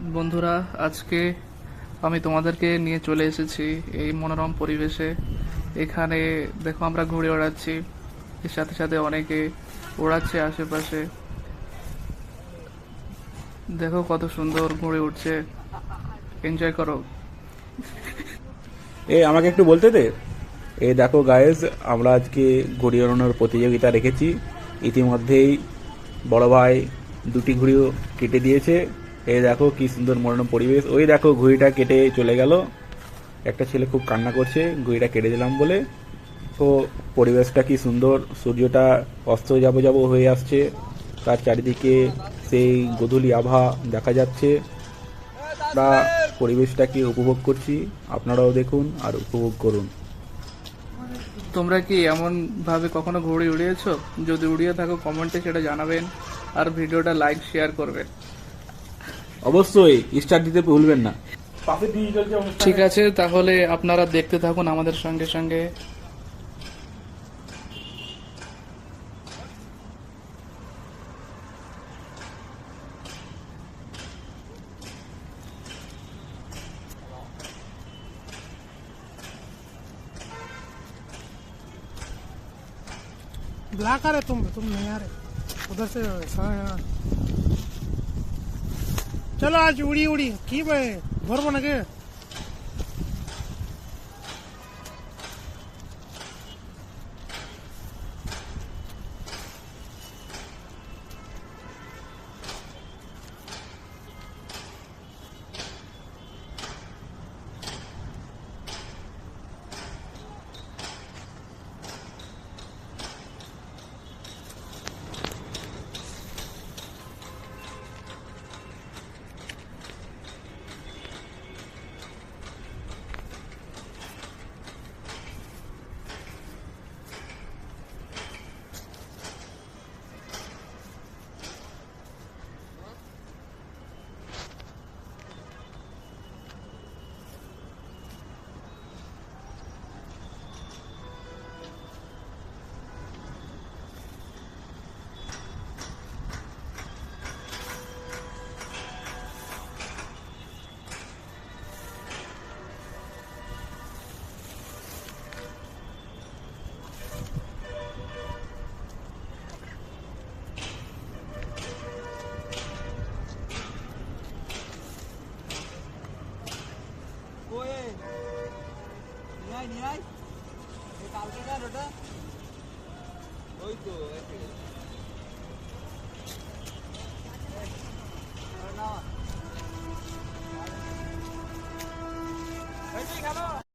বন্ধুরা, আজকে আমি তোমাদেরকে নিয়ে চলে এসেছি এই মনোরম পরিবেশে। এখানে দেখো আমরা ঘুরে ওড়াচ্ছি, এর সাথে সাথে অনেকে ওড়াচ্ছে আশেপাশে। দেখো কত সুন্দর ঘুরে উঠছে, এনজয় করো। আমাকে একটু বলতে দে। দেখো গায়েস, আমরা আজকে ঘুড়ি ওড়ানোর প্রতিযোগিতা রেখেছি। ইতিমধ্যেই বড় ভাই দুটি ঘুড়িও কেটে দিয়েছে। দেখো কি সুন্দর মনোরম পরিবেশ। ওই দেখো ঘুড়িটা কেটে চলে গেল। একটা ছেলে খুব কান্না করছে ঘুড়িটা কেটে দিলাম বলে। তো পরিবেশটা কি সুন্দর, সূর্যটা অস্ত যাবো যাবো হয়ে আসছে, তার চারিদিকে সেই গোধূলি আভা দেখা যাচ্ছে। আমরা পরিবেশটাকে উপভোগ করছি, আপনারাও দেখুন আর উপভোগ করুন। তোমরা কি এমন ভাবে কখনো ঘুড়ি উড়িয়েছো? যদি উড়িয়ে থাকো কমেন্টে সেটা জানাবেন, আর ভিডিওটা লাইক শেয়ার করবেন। অবশ্যই স্টার দিতে ভুলবেন না। ঠিক আছে, তাহলে আপনারা দেখতে থাকুন আমাদের সঙ্গে সঙ্গে। ब्लैक आ रहे तुम नहीं आ रहे उधर से। हाँ। चलो आज उड़ी उड़ी की भाई घर बन के